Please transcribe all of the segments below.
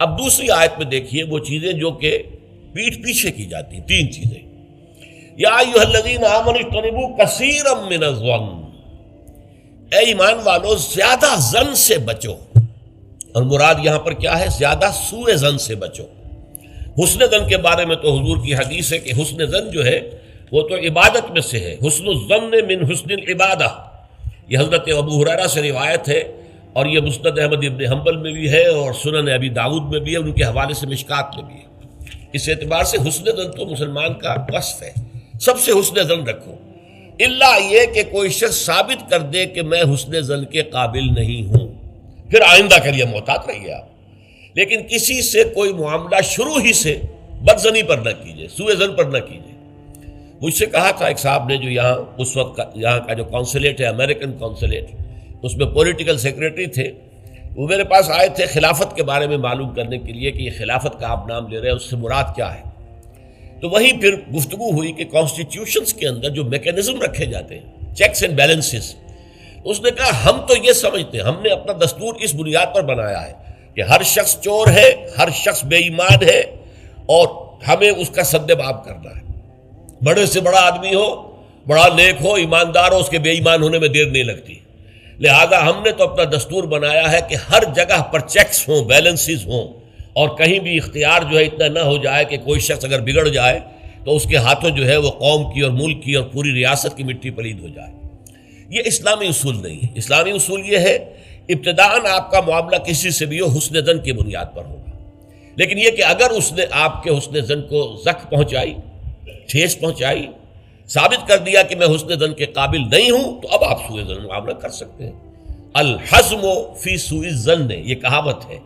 اب دوسری آیت میں دیکھیے وہ چیزیں جو کہ پیٹھ پیچھے کی جاتی ہیں، تین چیزیں. یا ایھا الذین آمنوا اجتنبوا کثیرا من الظن، اے ایمان والو زیادہ ظن سے بچو. اور مراد یہاں پر کیا ہے؟ زیادہ سوء ظن سے بچو. حسن ظن کے بارے میں تو حضور کی حدیث ہے کہ حسن ظن جو ہے وہ تو عبادت میں سے ہے. حسن الظن من حسن العبادہ، یہ حضرت ابو ہریرہ سے روایت ہے، اور یہ مسند احمد ابن حنبل میں بھی ہے اور سنن ابی داؤد میں بھی ہے، ان کے حوالے سے مشکات میں بھی ہے. اس اعتبار سے حسن ظن تو مسلمان کا وصف ہے، سب سے حسن ظن رکھو. الا یہ کہ کوئی شخص ثابت کر دے کہ میں حسن ظن کے قابل نہیں ہوں، پھر آئندہ کے لیے محتاط رہیے آپ. لیکن کسی سے کوئی معاملہ شروع ہی سے بدظنی پر نہ کیجیے، سوء ظن پر نہ کیجیے. مجھ سے کہا تھا ایک صاحب نے جو یہاں اس وقت یہاں کا جو کونسلیٹ ہے، امریکن کونسلیٹ، اس میں پولیٹیکل سیکریٹری تھے. وہ میرے پاس آئے تھے خلافت کے بارے میں معلوم کرنے کے لیے کہ یہ خلافت کا آپ نام لے رہے ہیں، اس سے مراد کیا ہے. تو وہیں پھر گفتگو ہوئی کہ کانسٹیٹیوشنز کے اندر جو میکینزم رکھے جاتے ہیں، چیکس اینڈ بیلنسز، اس نے کہا ہم تو یہ سمجھتے ہیں، ہم نے اپنا دستور اس بنیاد پر بنایا ہے کہ ہر شخص چور ہے، ہر شخص بے ایمان ہے، اور ہمیں اس کا سد باب کرنا ہے. بڑے سے بڑا آدمی ہو، بڑا نیک ہو، ایماندار ہو، اس کے بے ایمان ہونے میں دیر نہیں لگتی. لہذا ہم نے تو اپنا دستور بنایا ہے کہ ہر جگہ پر چیکس ہوں، بیلنسز ہوں، اور کہیں بھی اختیار جو ہے اتنا نہ ہو جائے کہ کوئی شخص اگر بگڑ جائے تو اس کے ہاتھوں جو ہے وہ قوم کی اور ملک کی اور پوری ریاست کی مٹی پلید ہو جائے. یہ اسلامی اصول نہیں ہے. اسلامی اصول یہ ہے ابتداءً آپ کا معاملہ کسی سے بھی ہو حسن ظن کی بنیاد پر ہوگا. لیکن یہ کہ اگر اس نے آپ کے حسن ظن کو زخم پہنچائی، ٹھیس پہنچائی، ثابت کر دیا کہ میں حسن ظن کے قابل نہیں ہوں، تو اب آپ سوء ظن معاملہ کر سکتے ہیں. الحزم فی سوء الظن، یہ کہاوت ہے.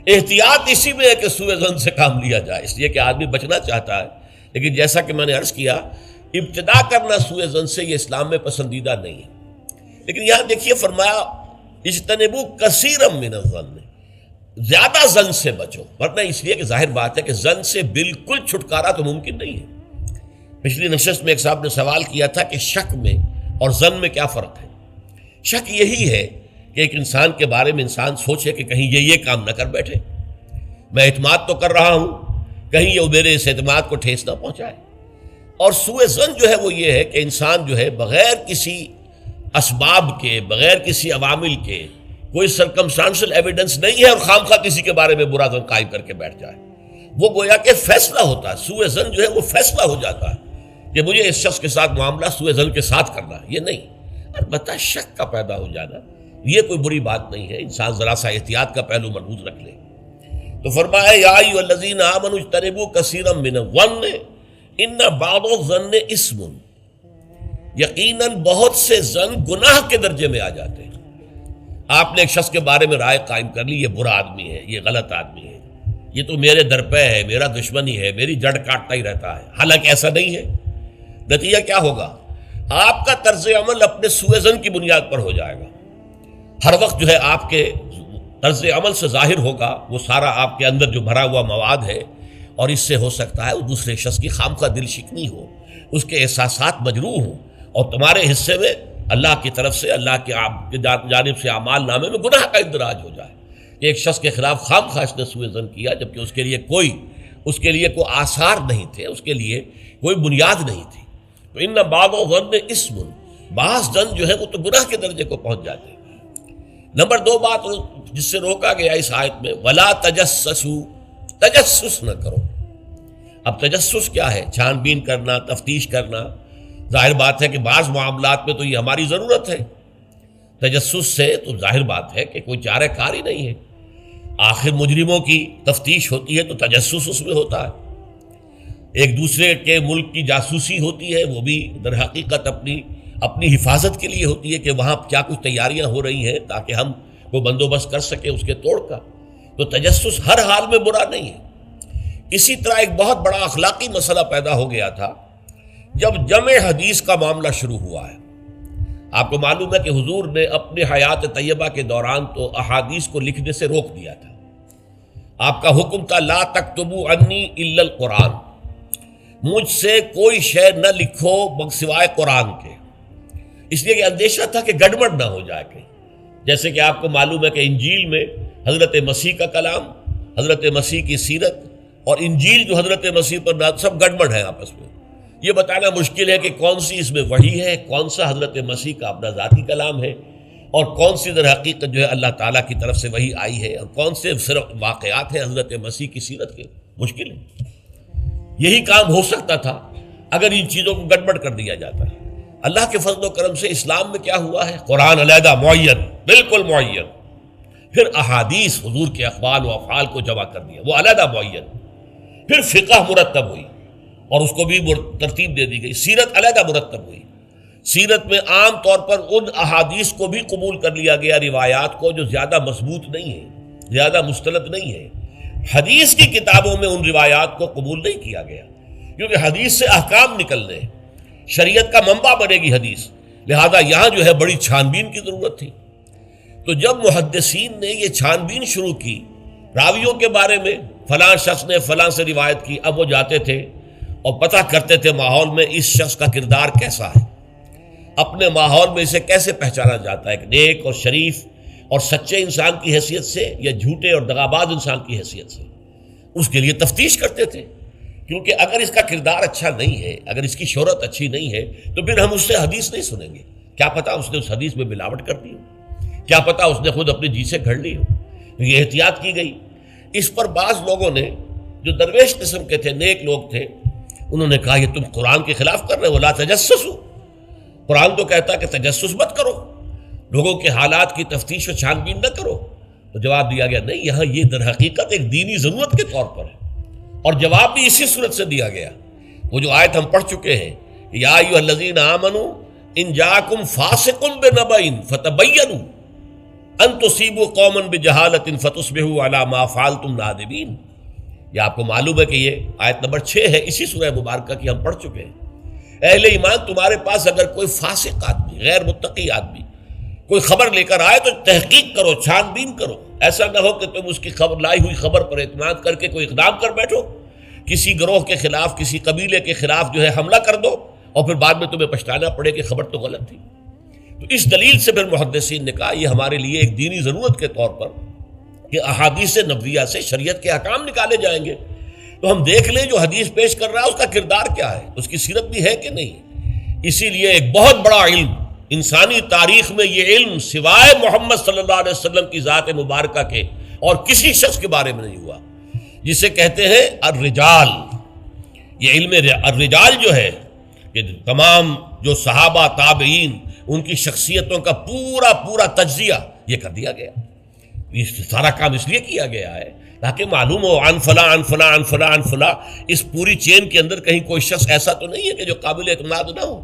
احتیاط اسی میں ہے کہ سوء ظن سے کام لیا جائے، اس لیے کہ آدمی بچنا چاہتا ہے. لیکن جیسا کہ میں نے عرض کیا، ابتدا کرنا سوء ظن سے یہ اسلام میں پسندیدہ نہیں ہے. لیکن یہاں دیکھیے فرمایا اجتنبوا کثیرا من الظن، زیادہ ظن سے بچو. ورنہ اس لیے کہ ظاہر بات ہے کہ ظن سے بالکل چھٹکارا تو ممکن نہیں ہے. پچھلی نشست میں ایک صاحب نے سوال کیا تھا کہ شک میں اور ظن میں کیا فرق ہے. شک یہی ہے کہ ایک انسان کے بارے میں انسان سوچے کہ کہیں یہ کام نہ کر بیٹھے، میں اعتماد تو کر رہا ہوں، کہیں یہ میرے اس اعتماد کو ٹھیس نہ پہنچائے. اور سوء ظن جو ہے وہ یہ ہے کہ انسان جو ہے بغیر کسی اسباب کے، بغیر کسی عوامل کے، کوئی سرکمسٹانشل ایویڈنس نہیں ہے اور خام خواہ کسی کے بارے میں برا ظن قائم کر کے بیٹھ جائے. وہ گویا کہ فیصلہ ہوتا ہے. سوء ظن جو ہے وہ فیصلہ ہو جاتا ہے کہ مجھے اس شخص کے ساتھ معاملہ سوء ظن کے ساتھ کرنا ہے. یہ نہیں، البتہ شک کا پیدا ہو جانا یہ کوئی بری بات نہیں ہے. انسان ذرا سا احتیاط کا پہلو ملحوظ رکھ لے. تو فرمایا یا ایھا الذین آمنوا اجتنبوا کثیرا من الظن ان بعض الظن اثم، یقیناً بہت سے ظن گناہ کے درجے میں آ جاتے ہیں. آپ نے ایک شخص کے بارے میں رائے قائم کر لی، یہ برا آدمی ہے، یہ غلط آدمی ہے، یہ تو میرے در پہ ہے، میرا دشمن ہی ہے، میری جڑ کاٹتا ہی رہتا ہے. حالانکہ ایسا نہیں ہے. نتیجہ کیا ہوگا؟ آپ کا طرز عمل اپنے سوء ظن کی بنیاد پر ہو جائے گا. ہر وقت جو ہے آپ کے طرز عمل سے ظاہر ہوگا وہ سارا آپ کے اندر جو بھرا ہوا مواد ہے، اور اس سے ہو سکتا ہے دوسرے شخص کی خامخواہ دل شکنی ہو، اس کے احساسات مجروح ہوں، اور تمہارے حصے میں اللہ کی طرف سے، اللہ کی جانب سے اعمال نامے میں گناہ کا اندراج ہو جائے. ایک شخص کے خلاف خامخواہ اس نے سوء ظن کیا جبکہ اس کے لیے کوئی آثار نہیں تھے، اس کے لیے کوئی بنیاد نہیں تھی. تو ان بعض الظن اثم، بعض ظن جو ہے وہ تو گناہ کے درجے کو پہنچ جاتے ہیں. نمبر 2 بات جس سے روکا گیا اس آیت میں، ولا تجسسوا، تجسس نہ کرو. اب تجسس کیا ہے؟ چھان بین کرنا، تفتیش کرنا. ظاہر بات ہے کہ بعض معاملات میں تو یہ ہماری ضرورت ہے. تجسس سے تو ظاہر بات ہے کہ کوئی چارہ کار ہی نہیں ہے. آخر مجرموں کی تفتیش ہوتی ہے تو تجسس اس میں ہوتا ہے. ایک دوسرے کے ملک کی جاسوسی ہوتی ہے، وہ بھی در حقیقت اپنی حفاظت کے لیے ہوتی ہے کہ وہاں کیا کچھ تیاریاں ہو رہی ہیں تاکہ ہم کو بندوبست کر سکیں اس کے توڑ کا. تو تجسس ہر حال میں برا نہیں ہے. اسی طرح ایک بہت بڑا اخلاقی مسئلہ پیدا ہو گیا تھا جب جمع حدیث کا معاملہ شروع ہوا ہے. آپ کو معلوم ہے کہ حضور نے اپنے حیات طیبہ کے دوران تو احادیث کو لکھنے سے روک دیا تھا. آپ کا حکم تھا لا تکتبوا عنی الا القرآن، مجھ سے کوئی شے نہ لکھو سوائے قرآن کے. اس لیے کہ اندیشہ تھا کہ گڑبڑ نہ ہو جائے. کہ جیسے کہ آپ کو معلوم ہے کہ انجیل میں حضرت مسیح کا کلام، حضرت مسیح کی سیرت اور انجیل جو حضرت مسیح پر نازل، سب گڑبڑ ہے آپس میں. یہ بتانا مشکل ہے کہ کون سی اس میں وحی ہے، کون سا حضرت مسیح کا اپنا ذاتی کلام ہے، اور کون سی در حقیقت جو ہے اللہ تعالیٰ کی طرف سے وحی آئی ہے، اور کون سے صرف واقعات ہیں حضرت مسیح کی سیرت کے. مشکل ہے. یہی کام ہو سکتا تھا اگر ان چیزوں کو گڑبڑ کر دیا جاتا ہے. اللہ کے فضل و کرم سے اسلام میں کیا ہوا ہے؟ قرآن علیحدہ معین، بالکل معین، پھر احادیث حضور کے اقوال و افعال کو جمع کر دیا، وہ علیحدہ معین، پھر فقہ مرتب ہوئی اور اس کو بھی ترتیب دے دی گئی، سیرت علیحدہ مرتب ہوئی. سیرت میں عام طور پر ان احادیث کو بھی قبول کر لیا گیا، روایات کو جو زیادہ مضبوط نہیں ہے، زیادہ مستند نہیں ہے. حدیث کی کتابوں میں ان روایات کو قبول نہیں کیا گیا، کیونکہ حدیث سے احکام نکلنے ہیں، شریعت کا منبع بنے گی حدیث، لہذا یہاں جو ہے بڑی چھان بین کی ضرورت تھی. تو جب محدثین نے یہ چھان بین شروع کی راویوں کے بارے میں، فلاں شخص نے فلاں سے روایت کی، اب وہ جاتے تھے اور پتہ کرتے تھے ماحول میں اس شخص کا کردار کیسا ہے، اپنے ماحول میں اسے کیسے پہچانا جاتا ہے، ایک نیک اور شریف اور سچے انسان کی حیثیت سے یا جھوٹے اور دغاباز انسان کی حیثیت سے. اس کے لیے تفتیش کرتے تھے، کیونکہ اگر اس کا کردار اچھا نہیں ہے، اگر اس کی شہرت اچھی نہیں ہے، تو پھر ہم اس سے حدیث نہیں سنیں گے. کیا پتہ اس نے اس حدیث میں ملاوٹ کر دی ہو، کیا پتہ اس نے خود اپنی جی سے گھڑ لی ہو. یہ احتیاط کی گئی. اس پر بعض لوگوں نے جو درویش قسم کے تھے، نیک لوگ تھے، انہوں نے کہا یہ تم قرآن کے خلاف کر رہے ہو، لا تجسسوا. قرآن تو کہتا ہے کہ تجسس مت کرو، لوگوں کے حالات کی تفتیش و چھان بین نہ کرو. تو جواب دیا گیا نہیں، یہاں یہ در حقیقت ایک دینی ضرورت کے طور پر ہے، اور جواب بھی اسی صورت سے دیا گیا. وہ جو آیت ہم پڑھ چکے ہیں، یا ایھا الذین آمنوا ان جاءکم فاسق بنبأ فتبینوا ان تصیبوا قوما بجہالۃ فتصبحوا علی ما فعلتم نادمین. یہ آپ کو معلوم ہے کہ یہ آیت نمبر 6 ہے اسی سورہ مبارکہ کی، ہم پڑھ چکے ہیں. اہل ایمان، تمہارے پاس اگر کوئی فاسق آدمی، غیر متقی آدمی کوئی خبر لے کر آئے تو تحقیق کرو، چھان بین کرو. ایسا نہ ہو کہ تم اس کی خبر لائی ہوئی خبر پر اعتماد کر کے کوئی اقدام کر بیٹھو، کسی گروہ کے خلاف، کسی قبیلے کے خلاف جو ہے حملہ کر دو، اور پھر بعد میں تمہیں پچھتانا پڑے کہ خبر تو غلط تھی. تو اس دلیل سے پھر محدثین نے کہا یہ ہمارے لیے ایک دینی ضرورت کے طور پر کہ احادیث نبویہ سے شریعت کے احکام نکالے جائیں گے، تو ہم دیکھ لیں جو حدیث پیش کر رہا ہے اس کا کردار کیا ہے، اس کی سیرت بھی ہے کہ نہیں. اسی لیے ایک بہت بڑا علم انسانی تاریخ میں، یہ علم سوائے محمد صلی اللہ علیہ وسلم کی ذات مبارکہ کے اور کسی شخص کے بارے میں نہیں ہوا، جسے کہتے ہیں الرجال. یہ علم الرجال جو ہے کہ تمام جو صحابہ تابعین ان کی شخصیتوں کا پورا تجزیہ یہ کر دیا گیا. یہ سارا کام اس لیے کیا گیا ہے تاکہ معلوم ہو عن فلاں عن فلاں عن فلاں عن فلاں. اس پوری چین کے اندر کہیں کوئی شخص ایسا تو نہیں ہے کہ جو قابل اعتماد نہ ہو،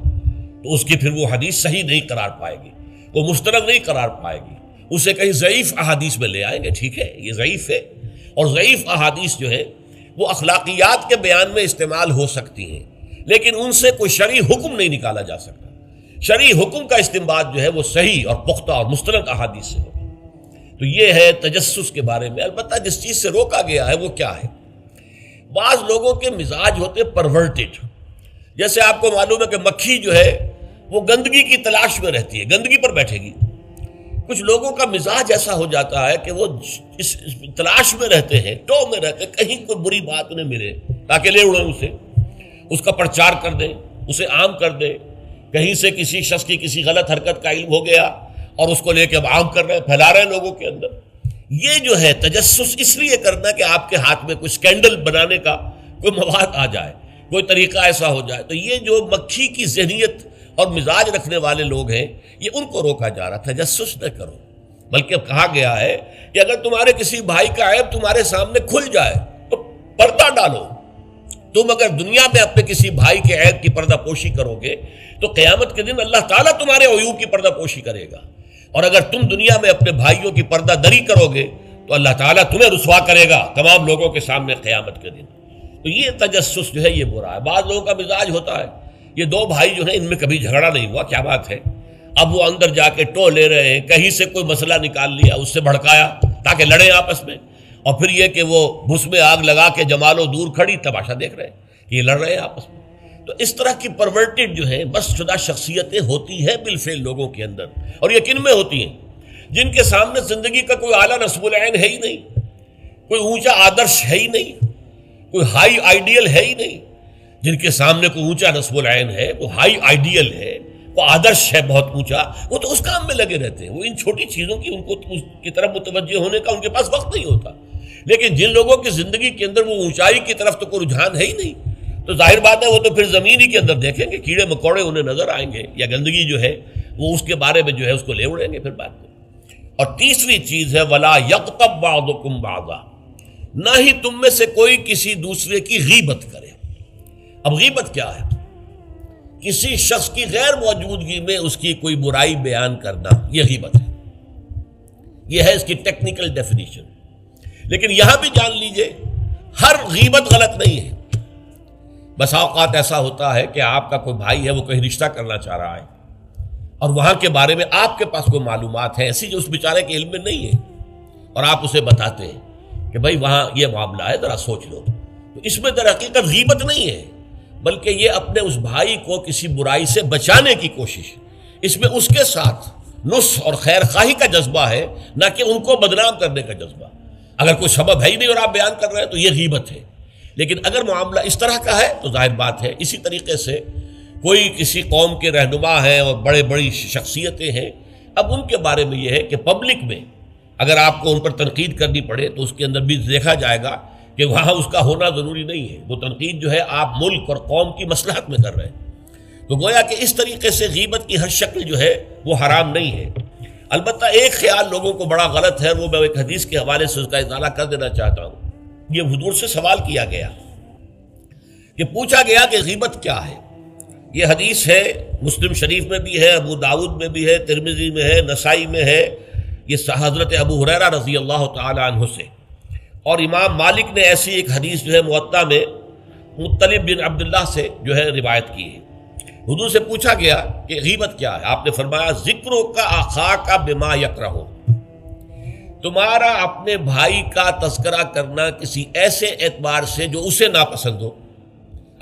تو اس کی پھر وہ حدیث صحیح نہیں قرار پائے گی، وہ مستند نہیں قرار پائے گی. اسے کہیں ضعیف احادیث میں لے آئیں گے، ٹھیک ہے یہ ضعیف ہے، اور ضعیف احادیث جو ہے وہ اخلاقیات کے بیان میں استعمال ہو سکتی ہیں، لیکن ان سے کوئی شرعی حکم نہیں نکالا جا سکتا. شرعی حکم کا استنباط جو ہے وہ صحیح اور پختہ اور مستند احادیث سے ہوگا. تو یہ ہے تجسس کے بارے میں. البتہ جس چیز سے روکا گیا ہے وہ کیا ہے؟ بعض لوگوں کے مزاج ہوتے پرورٹڈ. جیسے آپ کو معلوم ہے کہ مکھی جو ہے وہ گندگی کی تلاش میں رہتی ہے، گندگی پر بیٹھے گی. کچھ لوگوں کا مزاج ایسا ہو جاتا ہے کہ وہ اس تلاش میں رہتے ہیں، ٹو میں رہتے ہیں، کہیں کوئی بری بات انہیں ملے تاکہ لے اڑیں اسے، اس کا پرچار کر دیں، اسے عام کر دیں. کہیں سے کسی شخص کی کسی غلط حرکت کا علم ہو گیا اور اس کو لے کے اب عام کر رہے ہیں، پھیلا رہے ہیں لوگوں کے اندر. یہ جو ہے تجسس اس لیے کرنا کہ آپ کے ہاتھ میں کوئی سکینڈل بنانے کا کوئی مواد آ جائے، کوئی طریقہ ایسا ہو جائے. تو یہ جو مکھی کی ذہنیت اور مزاج رکھنے والے لوگ ہیں، یہ ان کو روکا جا رہا. تجسس نہ کرو، بلکہ کہا گیا ہے کہ اگر تمہارے کسی بھائی کا عیب تمہارے سامنے کھل جائے تو پردہ ڈالو. تم اگر دنیا میں اپنے کسی بھائی کے عیب کی پردہ پوشی کرو گے تو قیامت کے دن اللہ تعالیٰ تمہارے عیوب کی پردہ پوشی کرے گا. اور اگر تم دنیا میں اپنے بھائیوں کی پردہ دری کرو گے تو اللہ تعالیٰ تمہیں رسوا کرے گا تمام لوگوں کے سامنے قیامت کے دن. تو یہ تجسس جو ہے یہ برا ہے. بعض لوگوں کا مزاج ہوتا ہے، یہ دو بھائی جو ہیں ان میں کبھی جھگڑا نہیں ہوا، کیا بات ہے، اب وہ اندر جا کے ٹو لے رہے ہیں، کہیں سے کوئی مسئلہ نکال لیا، اس سے بھڑکایا تاکہ لڑیں آپس میں، اور پھر یہ کہ وہ بھس میں آگ لگا کے جمال و دور کھڑی تماشا دیکھ رہے ہیں کہ یہ لڑ رہے ہیں آپس میں. تو اس طرح کی پرورٹڈ جو ہے بس شدہ شخصیتیں ہوتی ہیں بالفعل لوگوں کے اندر. اور یہ کن میں ہوتی ہیں؟ جن کے سامنے زندگی کا کوئی اعلیٰ نصب العین ہے ہی نہیں، کوئی اونچا آدرش ہے ہی نہیں، کوئی ہائی آئیڈیل ہے ہی نہیں. جن کے سامنے کوئی اونچا نصب العین ہے، وہ ہائی آئیڈیل ہے، وہ آدرش ہے بہت اونچا، وہ تو اس کام میں لگے رہتے ہیں. وہ ان چھوٹی چیزوں کی ان کو اس کی طرف متوجہ ہونے کا ان کے پاس وقت نہیں ہوتا. لیکن جن لوگوں کی زندگی کے اندر وہ اونچائی کی طرف تو کوئی رجحان ہے ہی نہیں، تو ظاہر بات ہے وہ تو پھر زمین ہی کے اندر دیکھیں گے، کیڑے مکوڑے انہیں نظر آئیں گے، یا گندگی جو ہے وہ اس کے بارے میں جو ہے اس کو لے اڑیں گے پھر بعد میں. اور تیسری چیز ہے وَلَا يَغْتَبْ بَعْضُكُمْ بَعْضًا، نہ ہی تم میں سے کوئی کسی دوسرے کی غیبت کرے. اب غیبت کیا ہے؟ کسی شخص کی غیر موجودگی میں اس کی کوئی برائی بیان کرنا، یہ غیبت ہے. یہ ہے اس کی ٹیکنیکل ڈیفینیشن. لیکن یہاں بھی جان لیجئے ہر غیبت غلط نہیں ہے. بس اوقات ایسا ہوتا ہے کہ آپ کا کوئی بھائی ہے، وہ کہیں رشتہ کرنا چاہ رہا ہے، اور وہاں کے بارے میں آپ کے پاس کوئی معلومات ہیں ایسی جو اس بیچارے کے علم میں نہیں ہے، اور آپ اسے بتاتے ہیں کہ بھائی وہاں یہ معاملہ ہے، ذرا سوچ لو. تو اس میں در حقیقت غیبت نہیں ہے، بلکہ یہ اپنے اس بھائی کو کسی برائی سے بچانے کی کوشش. اس میں اس کے ساتھ نصح اور خیر خواہی کا جذبہ ہے، نہ کہ ان کو بدنام کرنے کا جذبہ. اگر کوئی سبب ہے ہی نہیں اور آپ بیان کر رہے ہیں تو یہ غیبت ہے. لیکن اگر معاملہ اس طرح کا ہے تو ظاہر بات ہے اسی طریقے سے کوئی کسی قوم کے رہنما ہیں اور بڑی شخصیتیں ہیں، اب ان کے بارے میں یہ ہے کہ پبلک میں اگر آپ کو ان پر تنقید کرنی پڑے تو اس کے اندر بھی دیکھا جائے گا کہ وہاں اس کا ہونا ضروری نہیں ہے. وہ تنقید جو ہے آپ ملک اور قوم کی مصلحت میں کر رہے ہیں. تو گویا کہ اس طریقے سے غیبت کی ہر شکل جو ہے وہ حرام نہیں ہے. البتہ ایک خیال لوگوں کو بڑا غلط ہے، وہ میں ایک حدیث کے حوالے سے اس کا اطالہ کر دینا چاہتا ہوں. یہ حضور سے سوال کیا گیا کہ پوچھا گیا کہ غیبت کیا ہے. یہ حدیث ہے، مسلم شریف میں بھی ہے، ابو داؤد میں بھی ہے، ترمذی میں ہے، نسائی میں ہے. یہ حضرت ابو ہریرہ رضی اللہ تعالی عنہ سے. اور امام مالک نے ایسی ایک حدیث جو ہے موطا میں مطلب بن عبداللہ سے جو ہے روایت کی ہے. حضور سے پوچھا گیا کہ غیبت کیا ہے، آپ نے فرمایا ذکرو کا اخاک بما یکرہ، تمہارا اپنے بھائی کا تذکرہ کرنا کسی ایسے اعتبار سے جو اسے ناپسند ہو.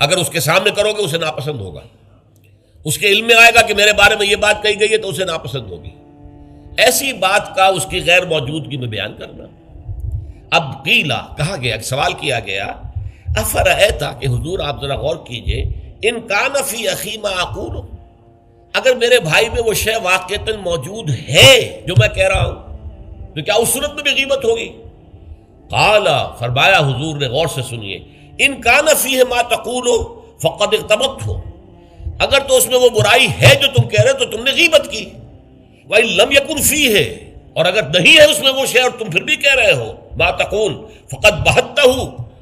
اگر اس کے سامنے کرو گے اسے ناپسند ہوگا، اس کے علم میں آئے گا کہ میرے بارے میں یہ بات کہی گئی ہے تو اسے ناپسند ہوگی. ایسی بات کا اس کی غیر موجودگی میں بیان کرنا. اب قیلا کہا گیا، سوال کیا گیا افرأیت کہ حضور آپ ذرا غور کیجئے، ان کان فی اخی ما اقول، اگر میرے بھائی میں وہ شے واقعتاً موجود ہے جو میں کہہ رہا ہوں تو کیا اس صورت میں بھی غیبت ہوگی؟ قال، فرمایا حضور نے، غور سے سنیے، ان کان فیہ ما تقول فقد اغتبت، اگر تو اس میں وہ برائی ہے جو تم کہہ رہے تو تم نے غیبت کی. وَإِن لَمْ يَكُنْ فِيهِ، اور اگر نہیں ہے اس میں وہ شے اور تم پھر بھی کہہ رہے ہو ما تقول فقد بہتہ،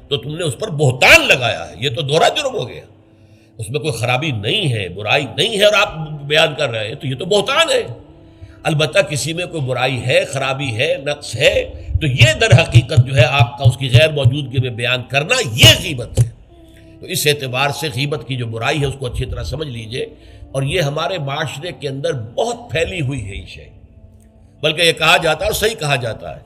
تو تم نے اس پر بہتان لگایا ہے. یہ تو دوہرا جرم ہو گیا. اس میں کوئی خرابی نہیں ہے، برائی نہیں ہے اور آپ بیان کر رہے ہیں تو یہ تو بہتان ہے. البتہ کسی میں کوئی برائی ہے، خرابی ہے، نقص ہے تو یہ در حقیقت جو ہے آپ کا اس کی غیر موجودگی میں بیان کرنا یہ غیبت ہے. تو اس اعتبار سے غیبت کی جو برائی ہے اس کو اچھی طرح سمجھ لیجئے. اور یہ ہمارے معاشرے کے اندر بہت پھیلی ہوئی ہے یہ شے. بلکہ یہ کہا جاتا ہے اور صحیح کہا جاتا ہے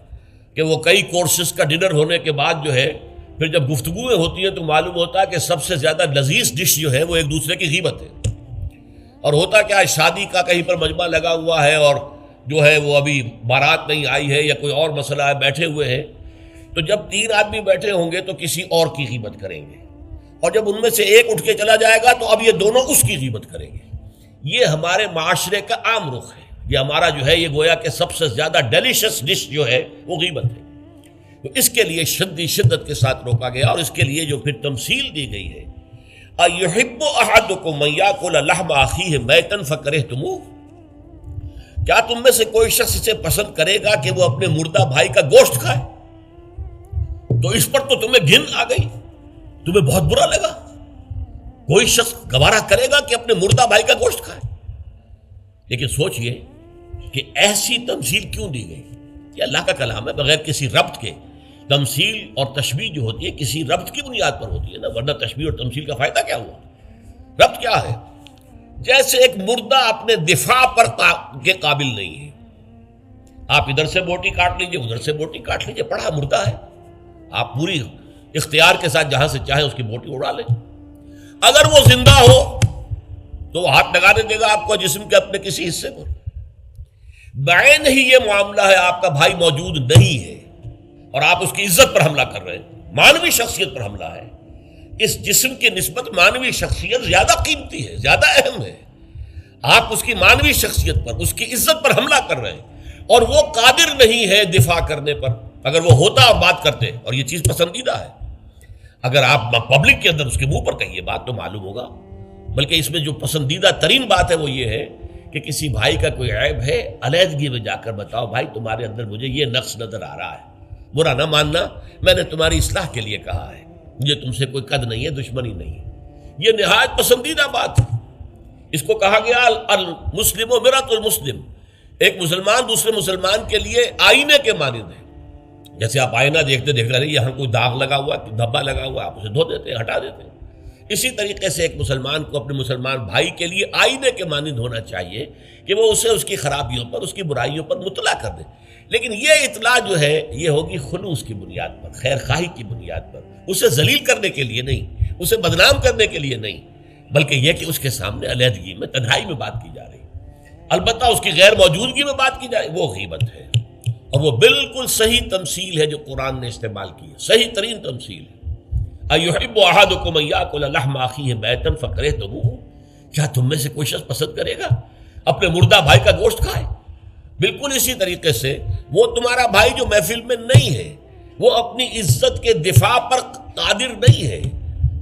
کہ وہ کئی کورسز کا ڈنر ہونے کے بعد جو ہے پھر جب گفتگویں ہوتی ہیں تو معلوم ہوتا ہے کہ سب سے زیادہ لذیذ ڈش جو ہے وہ ایک دوسرے کی غیبت ہے. اور ہوتا کیا ہے، شادی کا کہیں پر مجمع لگا ہوا ہے اور جو ہے وہ ابھی بارات نہیں آئی ہے یا کوئی اور مسئلہ ہے، بیٹھے ہوئے ہیں، تو جب 3 آدمی بیٹھے ہوں گے تو کسی اور کی غیبت کریں گے، اور جب ان میں سے ایک اٹھ کے چلا جائے گا تو اب یہ دونوں اس کی غیبت کریں گے. یہ ہمارے معاشرے کا عام رخ ہے. یہ ہمارا جو ہے یہ گویا کہ سب سے زیادہ ڈیلیشس ڈش جو ہے وہ غیبت ہے. تو اس کے لیے شدت کے ساتھ روکا گیا، اور اس کے لیے جو پھر تمثیل دی گئی ہے، اَيُحِبُّ أَحَدُكُم مَّن يَأْكُلَ لَحْمَ أَخِيهِ مَيْتًا فَكَرِهْتُمُوهُ، کیا تم میں سے کوئی شخص اسے پسند کرے گا کہ وہ اپنے مردہ بھائی کا گوشت کھائے؟ تو اس پر تو تمہیں گھن آ گئی، تمہیں بہت برا لگا. کوئی شخص گوارا کرے گا کہ اپنے مردہ بھائی کا گوشت کھائے؟ لیکن سوچئے کہ ایسی تمثیل کیوں دی گئی؟ یہ اللہ کا کلام ہے، بغیر کسی ربط کے. تمثیل اور تشبیہ جو ہوتی ہے کسی ربط کی بنیاد پر ہوتی ہے نا، ورنہ تشبیہ اور تمثیل کا فائدہ کیا ہوا؟ ربط کیا ہے؟ جیسے ایک مردہ اپنے دفاع پر کے قابل نہیں ہے. آپ ادھر سے بوٹی کاٹ لیجئے، ادھر سے بوٹی کاٹ لیجئے، پڑا مردہ ہے، آپ پوری اختیار کے ساتھ جہاں سے چاہیں اس کی بوٹی اڑا لیں. اگر وہ زندہ ہو تو وہ ہاتھ لگانے دے گا آپ کو جسم کے اپنے کسی حصے پر. بعین ہی یہ معاملہ ہے، آپ کا بھائی موجود نہیں ہے اور آپ اس کی عزت پر حملہ کر رہے ہیں، مانوی شخصیت پر حملہ ہے۔ اس جسم کی نسبت مانوی شخصیت زیادہ قیمتی ہے، زیادہ اہم ہے۔ آپ اس کی مانوی شخصیت پر، اس کی عزت پر حملہ کر رہے ہیں، اور وہ قادر نہیں ہے دفاع کرنے پر۔ اگر وہ ہوتا اور بات کرتے، اور یہ چیز پسندیدہ ہے، اگر آپ پبلک کے اندر اس کے منہ پر کہیے بات تو معلوم ہوگا، بلکہ اس میں جو پسندیدہ ترین بات ہے وہ یہ ہے کہ کسی بھائی کا کوئی عیب ہے، علیحدگی میں جا کر بتاؤ، بھائی تمہارے اندر مجھے یہ نقص نظر آ رہا ہے، برا نہ ماننا، میں نے تمہاری اصلاح کے لیے کہا ہے، مجھے تم سے کوئی قد نہیں ہے، دشمنی نہیں ہے۔ یہ نہایت پسندیدہ بات ہے۔ اس کو کہا گیا المسلم و مرآۃ المسلم، ایک مسلمان دوسرے مسلمان کے لیے آئینے کے مانند ہے۔ جیسے آپ آئینہ دیکھتے دیکھتے یہاں کوئی داغ لگا ہوا ہے، دھبا لگا ہوا ہے، آپ اسے دھو دیتے ہیں، ہٹا دیتے ہیں۔ اسی طریقے سے ایک مسلمان کو اپنے مسلمان بھائی کے لیے آئینے کے مانند ہونا چاہیے کہ وہ اسے اس کی خرابیوں پر، اس کی برائیوں پر مطلع کر دے، لیکن یہ اطلاع جو ہے یہ ہوگی خلوص کی بنیاد پر، خیر خواہی کی بنیاد پر، اسے ذلیل کرنے کے لیے نہیں، اسے بدنام کرنے کے لیے نہیں، بلکہ یہ کہ اس کے سامنے علیحدگی میں، تنہائی میں بات کی جا رہی ہے۔ البتہ اس کی غیر موجودگی میں بات کی جائے وہ غیبت ہے، اور وہ بالکل صحیح تمثیل ہے جو قرآن نے استعمال کی ہے، صحیح ترین تمثیل ہے۔ اَيُحِبُّ أَحَدُكُمْ أَن يَأْكُلَ لَحْمَ أَخِيهِ مَيْتًا فَكَرِهْتُمُوهُ، کیا تم میں سے کوئی شخص پسند کرے گا اپنے مردہ بھائی کا گوشت کھائے؟ بالکل اسی طریقے سے وہ تمہارا بھائی جو محفل میں نہیں ہے، وہ اپنی عزت کے دفاع پر قادر نہیں ہے۔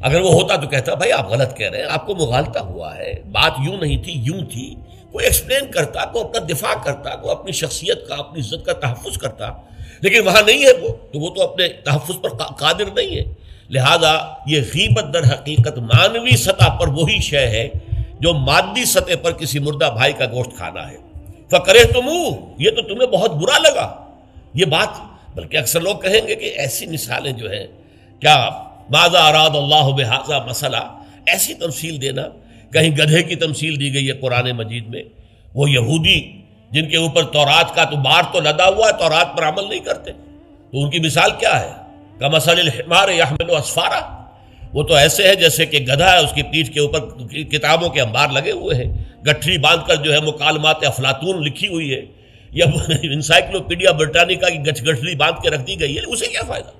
اگر وہ ہوتا تو کہتا بھائی آپ غلط کہہ رہے ہیں، آپ کو مغالطہ ہوا ہے، بات یوں نہیں تھی، یوں تھی، کوئی ایکسپلین کرتا، کوئی اپنا دفاع کرتا، کوئی اپنی شخصیت کا، اپنی عزت کا تحفظ کرتا، لیکن وہاں نہیں ہے وہ تو اپنے تحفظ پر قادر نہیں ہے۔ لہذا یہ غیبت در حقیقت مانوی سطح پر وہی شے ہے جو مادی سطح پر کسی مردہ بھائی کا گوشت کھانا ہے۔ فَكَرِهْتُمُوهُ، یہ تو تمہیں بہت برا لگا یہ بات۔ بلکہ اکثر لوگ کہیں گے کہ ایسی مثالیں جو ہیں، کیا ماذا اراد اللہ بہذا مسئلہ، ایسی تمثیل دینا، کہیں گدھے کی تمثیل دی گئی ہے قرآن مجید میں، وہ یہودی جن کے اوپر تورات کا تو بار تو لدا ہوا ہے، تورات پر عمل نہیں کرتے، تو ان کی مثال کیا ہے؟ کمثل الحمار یحمل اسفارا، وہ تو ایسے ہے جیسے کہ گدھا ہے، اس کی پیٹھ کے اوپر کتابوں کے انبار لگے ہوئے ہیں، گٹھری باندھ کر جو ہے مکالمات افلاطون لکھی ہوئی ہے، یا انسائکلوپیڈیا برٹانیکا کی گٹھری باندھ کے رکھ دی گئی ہے، اسے کیا فائدہ؟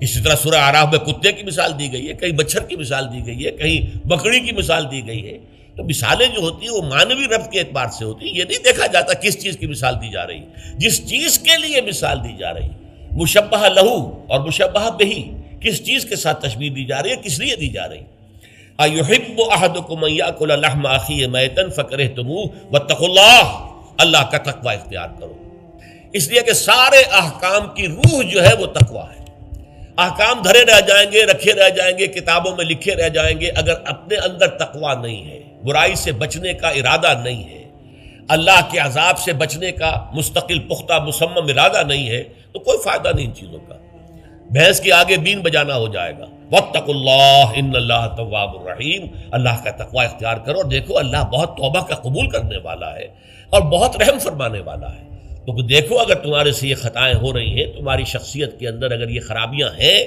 اسی طرح سورہ اعراف میں کتے کی مثال دی گئی ہے، کہیں بچھر کی مثال دی گئی ہے، کہیں بکری کی مثال دی گئی ہے۔ تو مثالیں جو ہوتی ہیں وہ مانوی ربط کے اعتبار سے ہوتی ہیں، یہ نہیں دیکھا جاتا کس چیز کی مثال دی جا رہی ہے، جس چیز کے لیے مثال دی جا رہی ہے، مشبہ لہو اور مشبہ بہی، کس چیز کے ساتھ تشبیہ دی جا رہی ہے، کس لیے دی جا رہی ہے۔ اَيُحِبُّ أَحَدُكُمْ أَن يَأْكُلَ لَحْمَ أَخِيهِ مَيْتًا فَكَرِهْتُمُوهُ وَاتَّقُوا اللَّهَ، اللہ کا تقوی اختیار کرو، اس لیے کہ سارے احکام کی روح جو ہے وہ تقوی ہے۔ احکام دھرے رہ جائیں گے، رکھے رہ جائیں گے، کتابوں میں لکھے رہ جائیں گے، اگر اپنے اندر تقوی نہیں ہے، برائی سے بچنے کا ارادہ نہیں ہے، اللہ کے عذاب سے بچنے کا مستقل پختہ مصمم ارادہ نہیں ہے، تو کوئی فائدہ نہیں ان چیزوں کا، بھینس کے آگے بین بجانا ہو جائے گا۔ واتقوا اللہ ان اللہ تواب الرحیم، اللہ کا تقوی اختیار کرو، اور دیکھو اللہ بہت توبہ کا قبول کرنے والا ہے اور بہت رحم فرمانے والا ہے۔ تو دیکھو اگر تمہارے سے یہ خطائیں ہو رہی ہیں، تمہاری شخصیت کے اندر اگر یہ خرابیاں ہیں،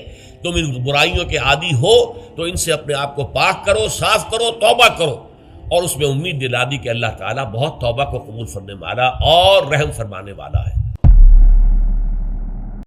تم ان برائیوں کے عادی ہو، تو ان سے اپنے آپ کو پاک کرو، صاف کرو، توبہ کرو، اور اس میں امید دلا دی کہ اللہ تعالیٰ بہت توبہ کو قبول فرمانے والا اور رحم فرمانے والا ہے۔